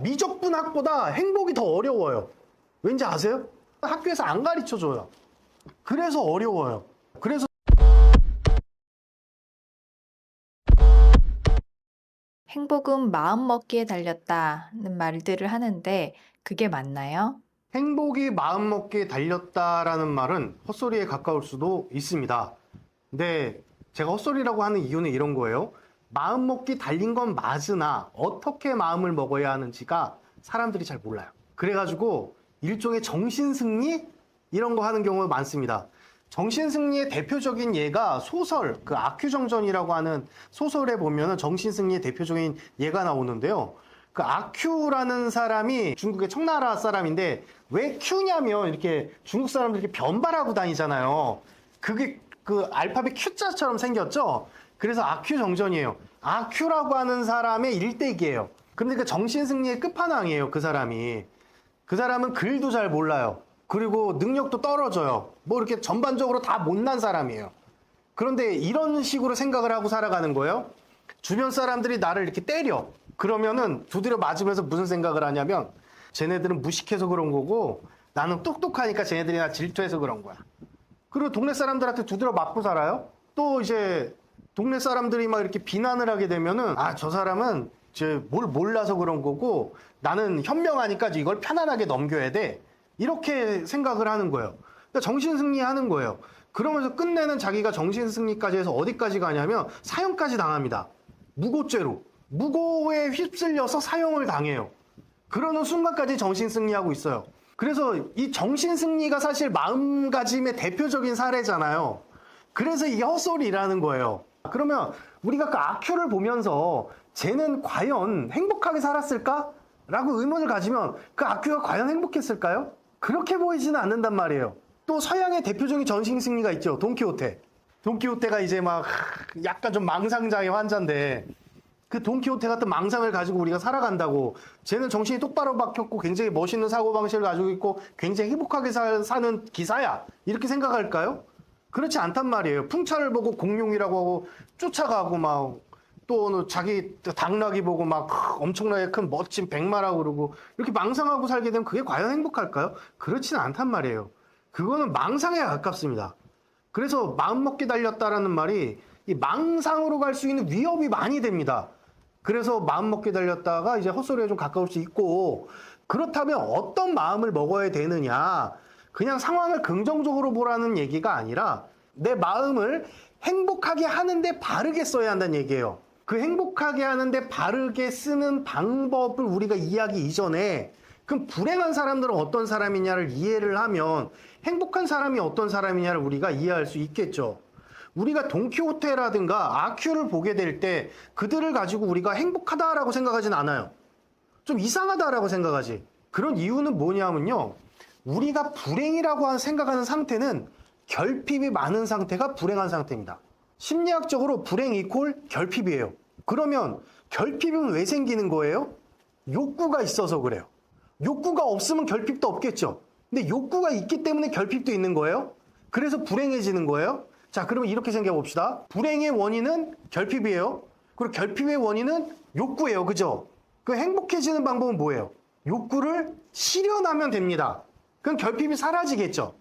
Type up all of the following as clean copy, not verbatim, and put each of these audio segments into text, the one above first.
미적분 학보다 행복이 더 어려워요. 왠지 아세요? 학교에서 안 가르쳐줘요. 그래서 어려워요. 그래서 행복은 마음먹기에 달렸다는 말들을 하는데 그게 맞나요? 행복이 마음먹기에 달렸다라는 말은 헛소리에 가까울 수도 있습니다. 근데 제가 헛소리라고 하는 이유는 이런 거예요. 마음먹기 달린 건 맞으나 어떻게 마음을 먹어야 하는지가 사람들이 잘 몰라요. 그래가지고 일종의 정신승리 이런 거 하는 경우가 많습니다. 정신승리의 대표적인 예가 소설, 그 아큐정전이라고 하는 소설에 보면은 정신승리의 대표적인 예가 나오는데요. 그 아큐라는 사람이 중국의 청나라 사람인데 왜 큐냐면 이렇게 중국 사람들 이렇게 변발하고 다니잖아요. 그게 그 알파벳 Q자처럼 생겼죠. 그래서 아큐 정전이에요. 아큐라고 하는 사람의 일대기예요. 그런데 그 정신승리의 끝판왕이에요. 그 사람이. 그 사람은 글도 잘 몰라요. 그리고 능력도 떨어져요. 뭐 이렇게 전반적으로 다 못난 사람이에요. 그런데 이런 식으로 생각을 하고 살아가는 거예요. 주변 사람들이 나를 이렇게 때려. 그러면은 두드려 맞으면서 무슨 생각을 하냐면 쟤네들은 무식해서 그런 거고 나는 똑똑하니까 쟤네들이 나 질투해서 그런 거야. 그리고 동네 사람들한테 두드려 맞고 살아요. 또 이제 동네 사람들이 막 이렇게 비난을 하게 되면은 아, 저 사람은 이제 뭘 몰라서 그런 거고 나는 현명하니까 이걸 편안하게 넘겨야 돼. 이렇게 생각을 하는 거예요. 그러니까 정신승리 하는 거예요. 그러면서 끝내는 자기가 정신승리까지 해서 어디까지 가냐면 사형까지 당합니다. 무고죄로. 무고에 휩쓸려서 사형을 당해요. 그러는 순간까지 정신승리하고 있어요. 그래서 이 정신승리가 사실 마음가짐의 대표적인 사례잖아요. 그래서 이게 헛소리라는 거예요. 그러면 우리가 그 아큐를 보면서 쟤는 과연 행복하게 살았을까? 라고 의문을 가지면 그 아큐가 과연 행복했을까요? 그렇게 보이지는 않는단 말이에요. 또 서양의 대표적인 정신승리가 있죠. 돈키호테. 돈키호테가 이제 막 약간 좀 망상장애 환자인데 그 돈키호테 같은 망상을 가지고 우리가 살아간다고 쟤는 정신이 똑바로 박혔고 굉장히 멋있는 사고방식을 가지고 있고 굉장히 행복하게 사는 기사야. 이렇게 생각할까요? 그렇지 않단 말이에요. 풍차를 보고 공룡이라고 하고 쫓아가고 막 또 자기 당나귀 보고 막 엄청나게 큰 멋진 백마라고 그러고 이렇게 망상하고 살게 되면 그게 과연 행복할까요? 그렇지는 않단 말이에요. 그거는 망상에 가깝습니다. 그래서 마음먹기 달렸다라는 말이 이 망상으로 갈 수 있는 위협이 많이 됩니다. 그래서 마음먹기 달렸다가 이제 헛소리에 좀 가까울 수 있고 그렇다면 어떤 마음을 먹어야 되느냐 그냥 상황을 긍정적으로 보라는 얘기가 아니라 내 마음을 행복하게 하는데 바르게 써야 한다는 얘기예요. 그 행복하게 하는데 바르게 쓰는 방법을 우리가 이해하기 이전에 그럼 불행한 사람들은 어떤 사람이냐를 이해를 하면 행복한 사람이 어떤 사람이냐를 우리가 이해할 수 있겠죠. 우리가 돈키호테라든가 아큐를 보게 될 때 그들을 가지고 우리가 행복하다라고 생각하진 않아요. 좀 이상하다라고 생각하지. 그런 이유는 뭐냐면요. 우리가 불행이라고 생각하는 상태는 결핍이 많은 상태가 불행한 상태입니다. 심리학적으로 불행 이퀄 결핍이에요. 그러면 결핍은 왜 생기는 거예요? 욕구가 있어서 그래요. 욕구가 없으면 결핍도 없겠죠. 근데 욕구가 있기 때문에 결핍도 있는 거예요. 그래서 불행해지는 거예요. 자, 그러면 이렇게 생각해 봅시다. 불행의 원인은 결핍이에요. 그리고 결핍의 원인은 욕구예요. 그죠? 그 행복해지는 방법은 뭐예요? 욕구를 실현하면 됩니다. 그럼 결핍이 사라지겠죠.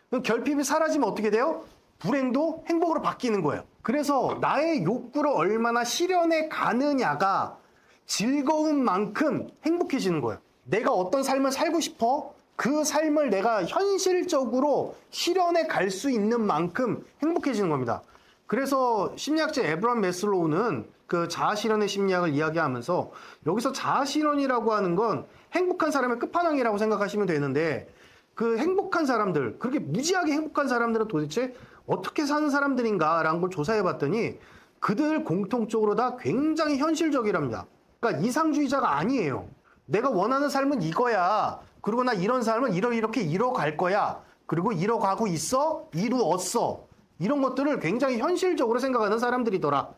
그럼 결핍이 사라지면 어떻게 돼요? 불행도 행복으로 바뀌는 거예요. 그래서 나의 욕구를 얼마나 실현해 가느냐가 즐거운 만큼 행복해지는 거예요. 내가 어떤 삶을 살고 싶어? 그 삶을 내가 현실적으로 실현해 갈 수 있는 만큼 행복해지는 겁니다. 그래서 심리학자 에브람 메슬로우는 그 자아실현의 심리학을 이야기하면서 여기서 자아실현이라고 하는 건 행복한 사람의 끝판왕이라고 생각하시면 되는데 그 행복한 사람들, 그렇게 무지하게 행복한 사람들은 도대체 어떻게 사는 사람들인가라는 걸 조사해 봤더니 그들 공통적으로 다 굉장히 현실적이랍니다. 그러니까 이상주의자가 아니에요. 내가 원하는 삶은 이거야. 그리고 나 이런 삶을 이렇게 이뤄갈 거야. 그리고 이뤄가고 있어. 이루었어. 이런 것들을 굉장히 현실적으로 생각하는 사람들이더라.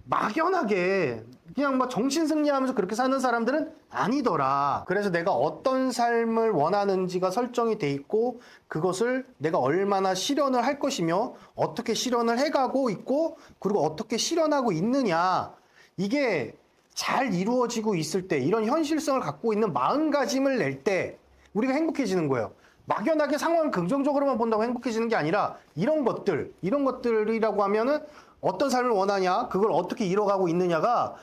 막연하게 그냥 막 정신승리하면서 그렇게 사는 사람들은 아니더라. 그래서 내가 어떤 삶을 원하는지가 설정이 돼 있고 그것을 내가 얼마나 실현을 할 것이며 어떻게 실현을 해가고 있고 그리고 어떻게 실현하고 있느냐. 이게 잘 이루어지고 있을 때, 이런 현실성을 갖고 있는 마음가짐을 낼 때 우리가 행복해지는 거예요. 막연하게 상황을 긍정적으로만 본다고 행복해지는 게 아니라 이런 것들이라고 하면은 어떤 삶을 원하냐, 그걸 어떻게 이뤄가고 있느냐가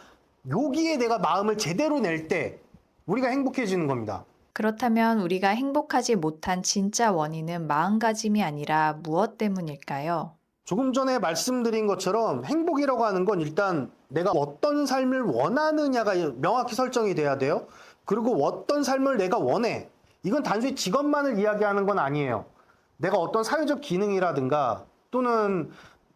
여기에 내가 마음을 제대로 낼 때 우리가 행복해지는 겁니다. 그렇다면 우리가 행복하지 못한 진짜 원인은 마음가짐이 아니라 무엇 때문일까요? 조금 전에 말씀드린 것처럼 행복이라고 하는 건 일단 내가 어떤 삶을 원하느냐가 명확히 설정이 돼야 돼요. 그리고 어떤 삶을 내가 원해. 이건 단순히 직업만을 이야기하는 건 아니에요. 내가 어떤 사회적 기능이라든가 또는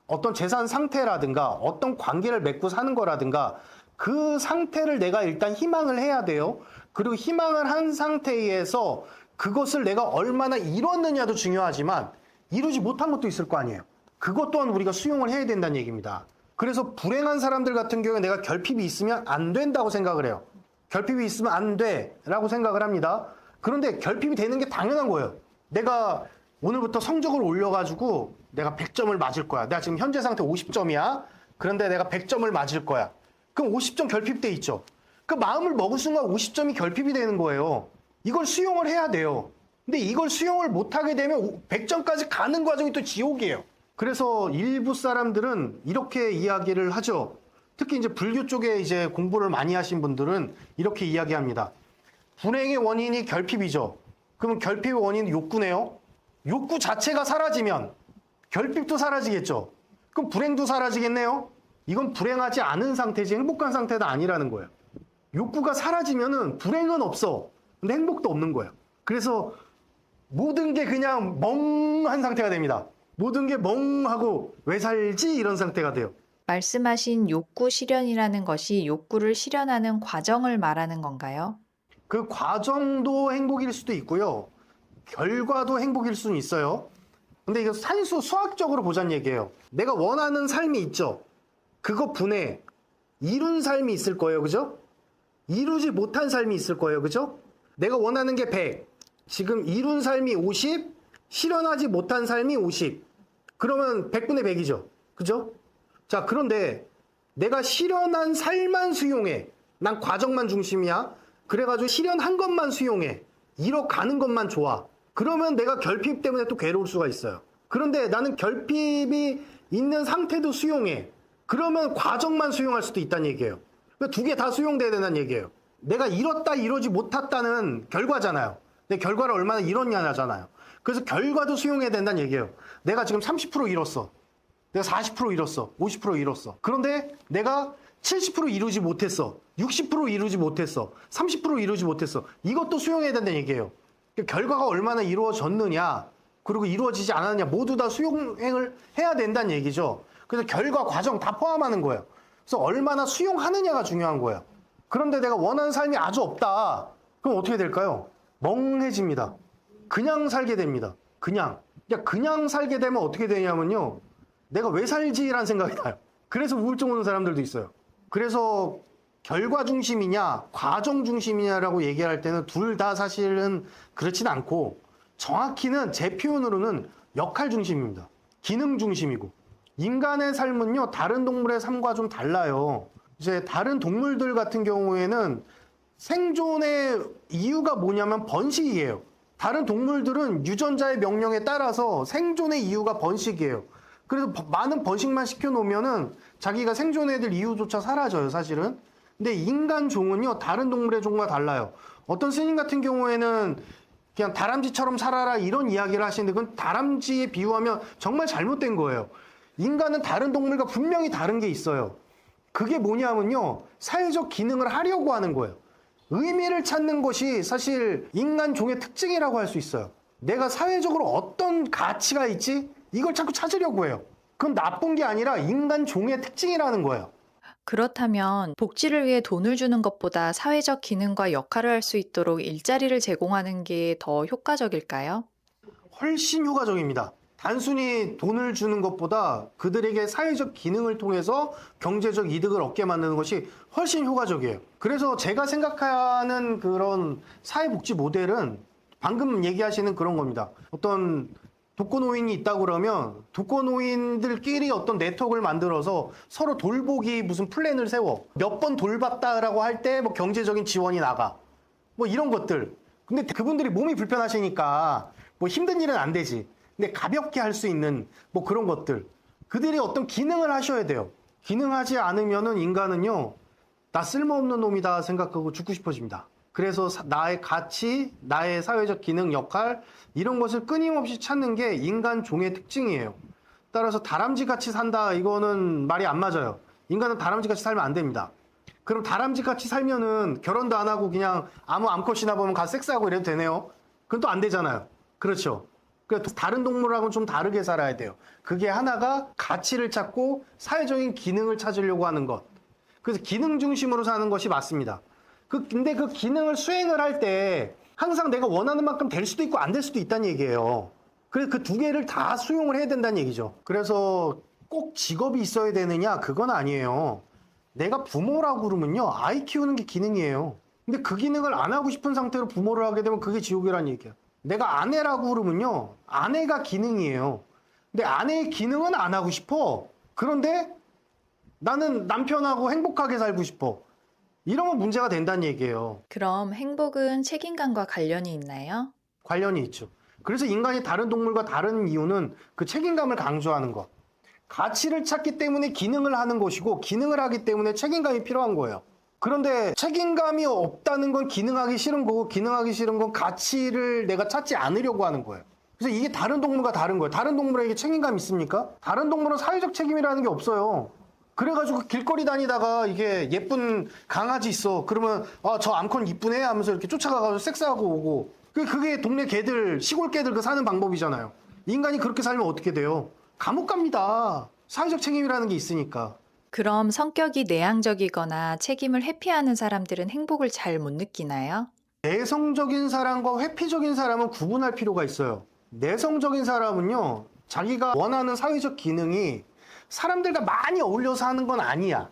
어떤 재산 상태라든가 어떤 관계를 맺고 사는 거라든가 그 상태를 내가 일단 희망을 해야 돼요. 그리고 희망을 한 상태에서 그것을 내가 얼마나 이뤘느냐도 중요하지만 이루지 못한 것도 있을 거 아니에요. 그것 또한 우리가 수용을 해야 된다는 얘기입니다. 그래서 불행한 사람들 같은 경우에 내가 결핍이 있으면 안 된다고 생각을 해요. 결핍이 있으면 안 돼라고 생각을 합니다. 그런데 결핍이 되는 게 당연한 거예요. 내가 오늘부터 성적을 올려가지고 내가 100점을 맞을 거야. 내가 지금 현재 상태 50점이야. 그런데 내가 100점을 맞을 거야. 그럼 50점 결핍돼 있죠. 그 마음을 먹은 순간 50점이 결핍이 되는 거예요. 이걸 수용을 해야 돼요. 근데 이걸 수용을 못하게 되면 100점까지 가는 과정이 또 지옥이에요. 그래서 일부 사람들은 이렇게 이야기를 하죠. 특히 이제 불교 쪽에 이제 공부를 많이 하신 분들은 이렇게 이야기합니다. 불행의 원인이 결핍이죠. 그러면 결핍의 원인은 욕구네요. 욕구 자체가 사라지면 결핍도 사라지겠죠. 그럼 불행도 사라지겠네요. 이건 불행하지 않은 상태지 행복한 상태가 아니라는 거예요. 욕구가 사라지면은 불행은 없어. 근데 행복도 없는 거예요. 그래서 모든 게 그냥 멍한 상태가 됩니다. 모든 게 멍하고 왜 살지? 이런 상태가 돼요. 말씀하신 욕구 실현이라는 것이 욕구를 실현하는 과정을 말하는 건가요? 그 과정도 행복일 수도 있고요. 결과도 행복일 수는 있어요. 근데 이거 산수 수학적으로 보자는 얘기예요. 내가 원하는 삶이 있죠. 그거 분해 이룬 삶이 있을 거예요. 그죠? 이루지 못한 삶이 있을 거예요. 그죠? 내가 원하는 게 100. 지금 이룬 삶이 50, 실현하지 못한 삶이 50. 그러면 100분의 100이죠. 그죠? 자, 그런데 내가 실현한 삶만 수용해. 난 과정만 중심이야. 그래가지고 실현한 것만 수용해. 이뤄가는 것만 좋아. 그러면 내가 결핍 때문에 또 괴로울 수가 있어요. 그런데 나는 결핍이 있는 상태도 수용해. 그러면 과정만 수용할 수도 있다는 얘기예요. 두 개 다 수용돼야 된다는 얘기예요. 내가 이뤘다 이루지 못했다는 결과잖아요. 내 결과를 얼마나 이뤘냐잖아요. 그래서 결과도 수용해야 된다는 얘기예요. 내가 지금 30% 이뤘어. 내가 40% 이뤘어. 50% 이뤘어. 그런데 내가 70% 이루지 못했어. 60% 이루지 못했어. 30% 이루지 못했어. 이것도 수용해야 된다는 얘기예요. 결과가 얼마나 이루어졌느냐, 그리고 이루어지지 않았느냐 모두 다 수용을 해야 된다는 얘기죠. 그래서 결과, 과정 다 포함하는 거예요. 그래서 얼마나 수용하느냐가 중요한 거예요. 그런데 내가 원하는 삶이 아주 없다. 그럼 어떻게 될까요? 멍해집니다. 그냥 살게 됩니다. 그냥 살게 되면 어떻게 되냐면요. 내가 왜 살지라는 생각이 나요. 그래서 우울증 오는 사람들도 있어요. 그래서 결과 중심이냐, 과정 중심이냐라고 얘기할 때는 둘 다 사실은 그렇진 않고 정확히는 제 표현으로는 역할 중심입니다. 기능 중심이고. 인간의 삶은요, 다른 동물의 삶과 좀 달라요. 이제 다른 동물들 같은 경우에는 생존의 이유가 뭐냐면 번식이에요. 다른 동물들은 유전자의 명령에 따라서 생존의 이유가 번식이에요. 그래서 많은 번식만 시켜놓으면은 자기가 생존해야 될 이유조차 사라져요, 사실은. 근데 인간 종은요, 다른 동물의 종과 달라요. 어떤 스님 같은 경우에는 그냥 다람쥐처럼 살아라 이런 이야기를 하시는데 그건 다람쥐에 비유하면 정말 잘못된 거예요. 인간은 다른 동물과 분명히 다른 게 있어요. 그게 뭐냐면요, 사회적 기능을 하려고 하는 거예요. 의미를 찾는 것이 사실 인간 종의 특징이라고 할 수 있어요. 내가 사회적으로 어떤 가치가 있지? 이걸 자꾸 찾으려고 해요. 그럼 나쁜 게 아니라 인간 종의 특징이라는 거예요. 그렇다면 복지를 위해 돈을 주는 것보다 사회적 기능과 역할을 할 수 있도록 일자리를 제공하는 게 더 효과적일까요? 훨씬 효과적입니다. 단순히 돈을 주는 것보다 그들에게 사회적 기능을 통해서 경제적 이득을 얻게 만드는 것이 훨씬 효과적이에요. 그래서 제가 생각하는 그런 사회복지 모델은 방금 얘기하시는 그런 겁니다. 어떤 독거노인이 있다고 그러면 독거노인들끼리 어떤 네트워크를 만들어서 서로 돌보기 무슨 플랜을 세워. 몇 번 돌봤다라고 할 때 뭐 경제적인 지원이 나가. 뭐 이런 것들. 근데 그분들이 몸이 불편하시니까 뭐 힘든 일은 안 되지. 근데 가볍게 할 수 있는 뭐 그런 것들. 그들이 어떤 기능을 하셔야 돼요. 기능하지 않으면은 인간은요, 나 쓸모없는 놈이다 생각하고 죽고 싶어집니다. 그래서 나의 가치, 나의 사회적 기능, 역할 이런 것을 끊임없이 찾는 게 인간 종의 특징이에요. 따라서 다람쥐같이 산다 이거는 말이 안 맞아요. 인간은 다람쥐같이 살면 안 됩니다. 그럼 다람쥐같이 살면은 결혼도 안 하고 그냥 아무 암컷이나 보면 가서 섹스하고 이래도 되네요. 그건 또 안 되잖아요. 그렇죠. 그러니까 다른 동물하고는 좀 다르게 살아야 돼요. 그게 하나가 가치를 찾고 사회적인 기능을 찾으려고 하는 것. 그래서 기능 중심으로 사는 것이 맞습니다. 근데 그 기능을 수행을 할 때 항상 내가 원하는 만큼 될 수도 있고 안 될 수도 있다는 얘기예요. 그래서 그 두 개를 다 수용을 해야 된다는 얘기죠. 그래서 꼭 직업이 있어야 되느냐? 그건 아니에요. 내가 부모라고 그러면요, 아이 키우는 게 기능이에요. 근데 그 기능을 안 하고 싶은 상태로 부모를 하게 되면 그게 지옥이라는 얘기야. 내가 아내라고 그러면요, 아내가 기능이에요. 근데 아내의 기능은 안 하고 싶어. 그런데 나는 남편하고 행복하게 살고 싶어. 이러면 문제가 된다는 얘기예요. 그럼 행복은 책임감과 관련이 있나요? 관련이 있죠. 그래서 인간이 다른 동물과 다른 이유는 그 책임감을 강조하는 것. 가치를 찾기 때문에 기능을 하는 것이고, 기능을 하기 때문에 책임감이 필요한 거예요. 그런데 책임감이 없다는 건 기능하기 싫은 거고, 기능하기 싫은 건 가치를 내가 찾지 않으려고 하는 거예요. 그래서 이게 다른 동물과 다른 거예요. 다른 동물에게 책임감이 있습니까? 다른 동물은 사회적 책임이라는 게 없어요. 그래가지고 길거리 다니다가 이게 예쁜 강아지 있어. 그러면 저 암컷 이쁘네 하면서 이렇게 쫓아가가지고 섹스하고 오고. 그게 동네 개들, 시골 개들 그 사는 방법이잖아요. 인간이 그렇게 살면 어떻게 돼요? 감옥 갑니다. 사회적 책임이라는 게 있으니까. 그럼 성격이 내향적이거나 책임을 회피하는 사람들은 행복을 잘 못 느끼나요? 내성적인 사람과 회피적인 사람은 구분할 필요가 있어요. 내성적인 사람은요, 자기가 원하는 사회적 기능이 사람들과 많이 어울려서 하는 건 아니야.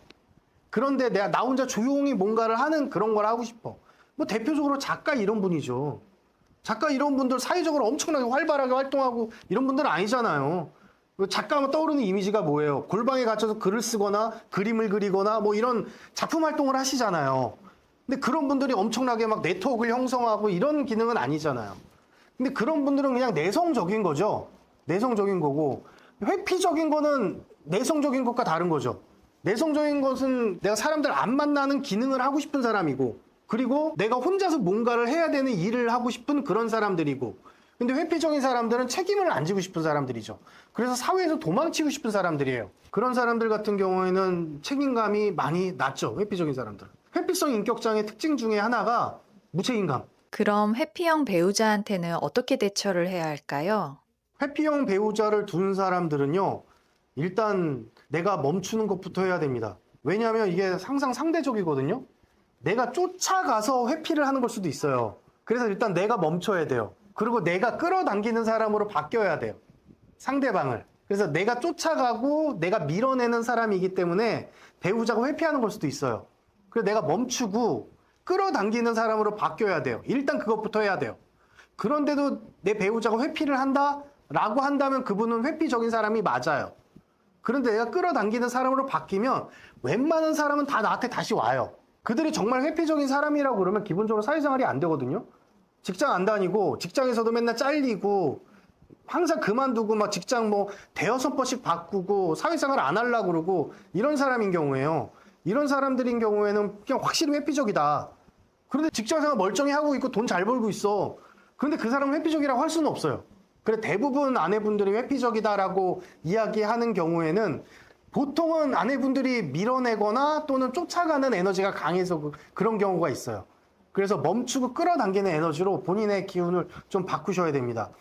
그런데 나 혼자 조용히 뭔가를 하는 그런 걸 하고 싶어. 뭐 대표적으로 작가 이런 분이죠. 작가 이런 분들 사회적으로 엄청나게 활발하게 활동하고 이런 분들은 아니잖아요. 작가하면 떠오르는 이미지가 뭐예요? 골방에 갇혀서 글을 쓰거나 그림을 그리거나 뭐 이런 작품 활동을 하시잖아요. 근데 그런 분들이 엄청나게 막 네트워크를 형성하고 이런 기능은 아니잖아요. 근데 그런 분들은 그냥 내성적인 거죠. 내성적인 거고, 회피적인 거는 내성적인 것과 다른 거죠. 내성적인 것은 내가 사람들 안 만나는 기능을 하고 싶은 사람이고, 그리고 내가 혼자서 뭔가를 해야 되는 일을 하고 싶은 그런 사람들이고, 근데 회피적인 사람들은 책임을 안 지고 싶은 사람들이죠. 그래서 사회에서 도망치고 싶은 사람들이에요. 그런 사람들 같은 경우에는 책임감이 많이 낮죠. 회피적인 사람들은. 회피성 인격장애 특징 중에 하나가 무책임감. 그럼 회피형 배우자한테는 어떻게 대처를 해야 할까요? 회피형 배우자를 둔 사람들은요, 일단 내가 멈추는 것부터 해야 됩니다. 왜냐하면 이게 항상 상대적이거든요. 내가 쫓아가서 회피를 하는 걸 수도 있어요. 그래서 일단 내가 멈춰야 돼요. 그리고 내가 끌어당기는 사람으로 바뀌어야 돼요. 상대방을. 그래서 내가 쫓아가고 내가 밀어내는 사람이기 때문에 배우자가 회피하는 걸 수도 있어요. 그래서 내가 멈추고 끌어당기는 사람으로 바뀌어야 돼요. 일단 그것부터 해야 돼요. 그런데도 내 배우자가 회피를 한다라고 한다면 그분은 회피적인 사람이 맞아요. 그런데 내가 끌어당기는 사람으로 바뀌면 웬만한 사람은 다 나한테 다시 와요. 그들이 정말 회피적인 사람이라고 그러면 기본적으로 사회생활이 안 되거든요. 직장 안 다니고 직장에서도 맨날 잘리고 항상 그만두고 막 직장 뭐 대여섯 번씩 바꾸고 사회생활 안 하려고 그러고 이런 사람인 경우에요. 이런 사람들인 경우에는 그냥 확실히 회피적이다. 그런데 직장생활 멀쩡히 하고 있고 돈 잘 벌고 있어. 그런데 그 사람은 회피적이라고 할 수는 없어요. 그래 대부분 아내분들이 회피적이다라고 이야기하는 경우에는 보통은 아내분들이 밀어내거나 또는 쫓아가는 에너지가 강해서 그런 경우가 있어요. 그래서 멈추고 끌어당기는 에너지로 본인의 기운을 좀 바꾸셔야 됩니다.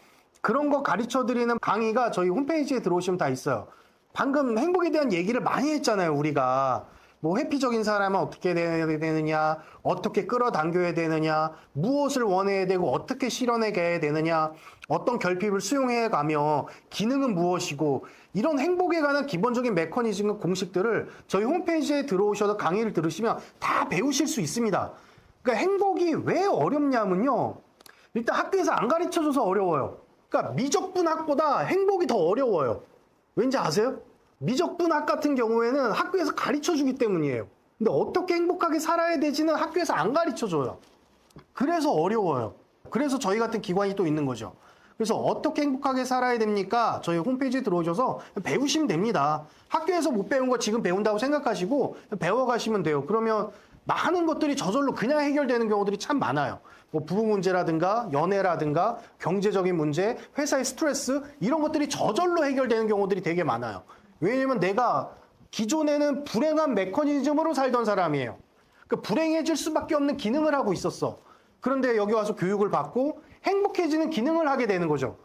그런 거 가르쳐드리는 강의가 저희 홈페이지에 들어오시면 다 있어요. 방금 행복에 대한 얘기를 많이 했잖아요, 우리가. 뭐 회피적인 사람은 어떻게 돼야 되느냐, 어떻게 끌어당겨야 되느냐, 무엇을 원해야 되고 어떻게 실현해가야 되느냐, 어떤 결핍을 수용해 가며 기능은 무엇이고 이런 행복에 관한 기본적인 메커니즘과 공식들을 저희 홈페이지에 들어오셔서 강의를 들으시면 다 배우실 수 있습니다. 그러니까 행복이 왜 어렵냐면요. 일단 학교에서 안 가르쳐줘서 어려워요. 그러니까 미적분학보다 행복이 더 어려워요. 왠지 아세요? 미적분학 같은 경우에는 학교에서 가르쳐주기 때문이에요. 근데 어떻게 행복하게 살아야 되지는 학교에서 안 가르쳐줘요. 그래서 어려워요. 그래서 저희 같은 기관이 또 있는 거죠. 그래서 어떻게 행복하게 살아야 됩니까? 저희 홈페이지에 들어오셔서 배우시면 됩니다. 학교에서 못 배운 거 지금 배운다고 생각하시고 배워가시면 돼요. 그러면 많은 것들이 저절로 그냥 해결되는 경우들이 참 많아요. 뭐 부부 문제라든가 연애라든가 경제적인 문제, 회사의 스트레스 이런 것들이 저절로 해결되는 경우들이 되게 많아요. 왜냐면 내가 기존에는 불행한 메커니즘으로 살던 사람이에요. 그러니까 불행해질 수밖에 없는 기능을 하고 있었어. 그런데 여기 와서 교육을 받고 행복해지는 기능을 하게 되는 거죠.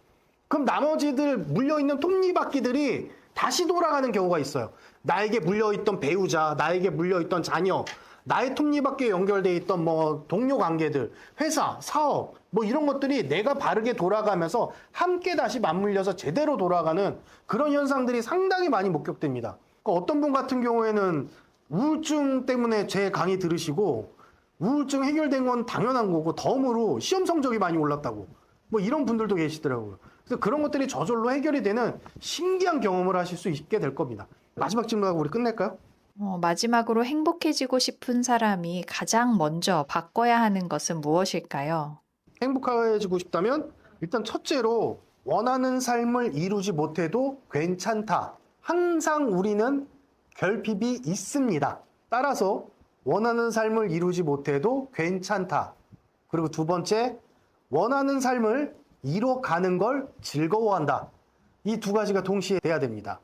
그럼 나머지들 물려있는 톱니바퀴들이 다시 돌아가는 경우가 있어요. 나에게 물려있던 배우자, 나에게 물려있던 자녀, 나의 톱니바퀴에 연결돼 있던 뭐 동료 관계들, 회사, 사업 뭐 이런 것들이 내가 바르게 돌아가면서 함께 다시 맞물려서 제대로 돌아가는 그런 현상들이 상당히 많이 목격됩니다. 그러니까 어떤 분 같은 경우에는 우울증 때문에 제 강의 들으시고 우울증 해결된 건 당연한 거고 덤으로 시험 성적이 많이 올랐다고 뭐 이런 분들도 계시더라고요. 그래서 그런 것들이 저절로 해결이 되는 신기한 경험을 하실 수 있게 될 겁니다. 마지막 질문하고 우리 끝낼까요? 마지막으로 행복해지고 싶은 사람이 가장 먼저 바꿔야 하는 것은 무엇일까요? 행복해지고 싶다면 일단 첫째로 원하는 삶을 이루지 못해도 괜찮다. 항상 우리는 결핍이 있습니다. 따라서 원하는 삶을 이루지 못해도 괜찮다. 그리고 두 번째, 원하는 삶을 이뤄가는 걸 즐거워한다. 이 두 가지가 동시에 돼야 됩니다.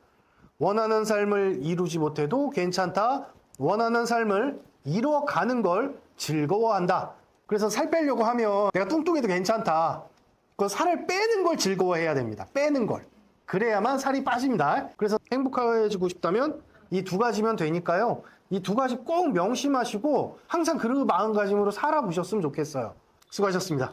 원하는 삶을 이루지 못해도 괜찮다. 원하는 삶을 이뤄가는 걸 즐거워한다. 그래서 살 빼려고 하면 내가 뚱뚱해도 괜찮다. 그 살을 빼는 걸 즐거워해야 됩니다. 빼는 걸. 그래야만 살이 빠집니다. 그래서 행복해지고 싶다면 이 두 가지면 되니까요. 이 두 가지 꼭 명심하시고 항상 그 마음가짐으로 살아보셨으면 좋겠어요. 수고하셨습니다.